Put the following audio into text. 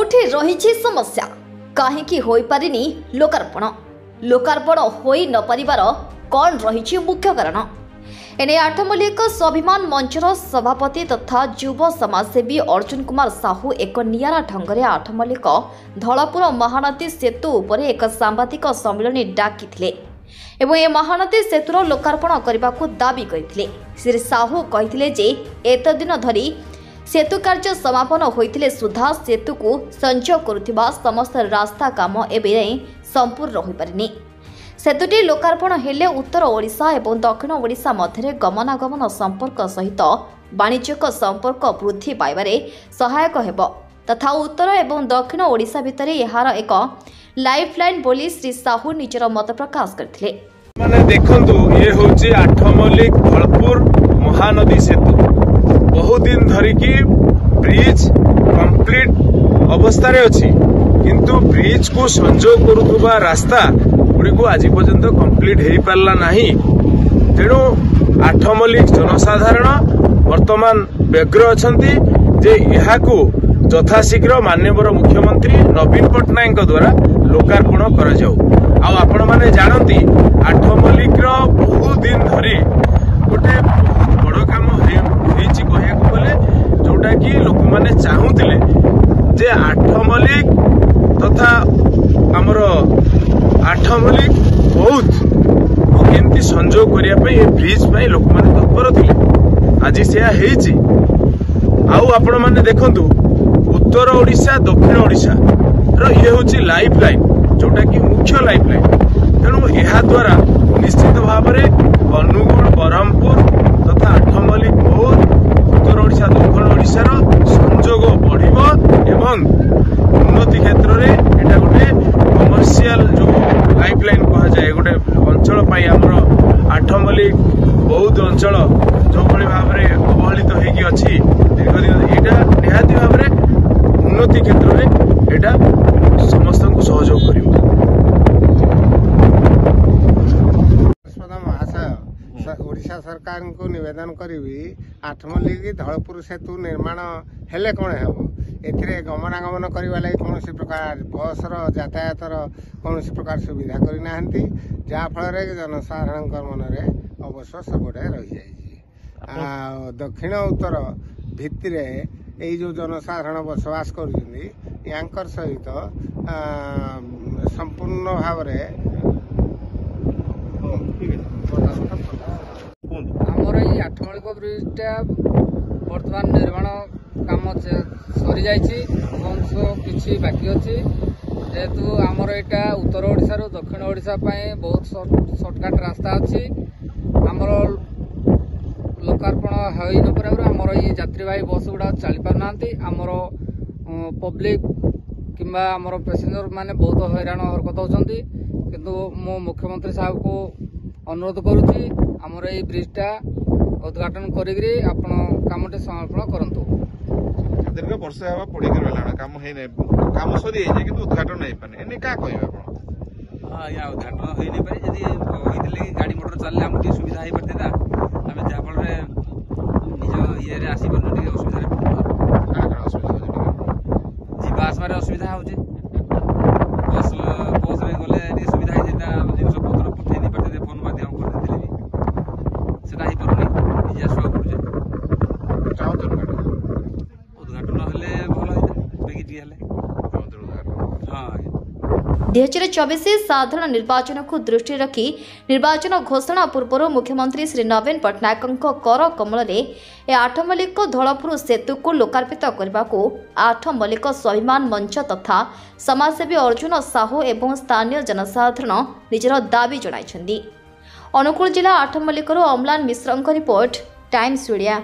कोठी रही समस्या कहीं हो पारिनी लोकार्पण लोकार्पण हो न पारिबार कौन रही मुख्य कारण एने आठमल्लिक स्वाभिमान मंचर सभापति तथा युव समाजसेवी अर्जुन कुमार साहू एक नियारा ढंग से आठमल्लिक धौलापुर महानदी सेतु उपर एक सांबादिक सम्मेलन डाकी एवं ए महानदी सेतुर लोकार्पण करने को दाबी करते श्री साहू कहते एत दिन धरी सेतु कार्य समापन होइतिले सुधा सेतु को संचय करुथिबा समस्त रास्ता काम एवं संपूर्ण रही पारिनी सेतुटी लोकार्पण हेले उत्तर ओडिशा एवं दक्षिण ओडिशा मध्य गमनागमन संपर्क सहित वाणिज्यिक संपर्क वृद्धि पाइबारे सहायक हेबो तथा उत्तर एवं दक्षिण ओडिशा भितर यार एक लाइफलाइन बोली श्री साहू निजर मत प्रकाश करथिले। माने देखंतु ये होची आठमल्लिक धौलपुर महानदी सेतु बहुत दिन धरिकी ब्रिज कंप्लीट अवस्था रे अछि किंतु ब्रिज को संजोग करुवा रास्ता गुड़ी को आज पर्यंत कंप्लीट हो पारा ना तेणु आठमल्लिक जनसाधारण वर्तमान व्यग्र अछंती जे यहाकू यथाशीघ्र माननीय मुख्यमंत्री नवीन पट्टनायक द्वारा लोकार्पण कर जाऊ आ आपण माने जानती आठमल्लिक बहुत दिन धरी गोटे बहुत बड़ काम जोटा कि लोक मैंने चाहूले जे आठमल्लिक तथा आमर आठमल्लिक बहुत केमती संजोग करने ब्रिज लोक मैंने तत्पर थे आज से आपण मैंने देखु उत्तर ओडिशा दक्षिण ओडिशा ये हूँ लाइफ लाइन जोटा कि मुख्य लाइफ लाइन तेणु यह द्वारा निश्चित भाव में अनुगुल ब्रह्मपुर तथा आठमल्लिक बहुत उत्तर ओडिशा दक्षिण ओडिशार संजोग बढ़िबो एवं उन्नति क्षेत्र में एटा गोटे कमर्शियल जो लाइफलाइन कहा जाए गोटे अंचल पाई हमर आठमल्लिक बहुत अंचल जो भली भाव में अवहेलित होगी अच्छी दीर्घ दिन एटा निहाती भाव में उन्नति क्षेत्र में एटा समस्त को सहयोग करिवो। ओडिशा सरकार को निवेदन करी आठमल्लिक धौलपुर सेतु निर्माण हेले कौन हे गमनागमन करने लगी कौन प्रकार बस यातायात कौन प्रकार सुविधा करना जहाँफल जनसाधारण मन में अवश्य सबुठे रही जाए दक्षिण उत्तर भित्तिर यही जो जनसाधारण बसवास कर सहित संपूर्ण भाव आमर ये आठमल्लिक ब्रिजटा बर्तमान निर्माण काम सरी जाइए बाकी अच्छी जेहेतु आमर यहाँ उत्तर ओडिशा रू दक्षिण ओडिशा बहुत सर्टकट रास्ता अच्छी आमर लोकार्पण हो न पार आमर ये यात्रीवाही बस गुड़ा चली पारना आमर पब्लिक किंबा आमर पैसेंजर माने बहुत हैरान हरकत होती किंतु मो मुख्यमंत्री साहब को अनुरोध करुच्ची आमर ये ब्रिजटा उद्घाटन करी आपण कामटे समापन करंतु। दीर्घ वर्ष हवा पड़ी काम काम सरी कि उद्घाटन नहीं पाने एने क्या कहबे आपण या उद्घाटन हो नहीं पारे जदी होइतिले गाड़ी मोटर चलले हम सुविधा हो पारता आम जहाँफल निज ये आसी पारे असुविधा जीवा आसबार असुविधा हो बस बस में गले सुविधा जिनस पत्र पठे नहीं पारे फोन माध्यम कर सेटा ही पारे निजे आसवा पड़े उद्घाटन हेले भल बेगी हेले 2024 साधारण निर्वाचन को दृष्टि रखी निर्वाचन घोषणा पूर्व मुख्यमंत्री श्री नवीन पट्टनायक कर कमल में आठमल्लिक धौलपुर सेतु को लोकार्पित करने को आठमल्लिक स्वाभिमान मंच तथा समाजसेवी अर्जुन साहू एवं स्थानीय जनसाधारण निजर दाबी जणाइछन्ती। अनुकूल जिला आठमल्लिक अम्लान मिश्र रिपोर्ट टाइम्स मीडिया।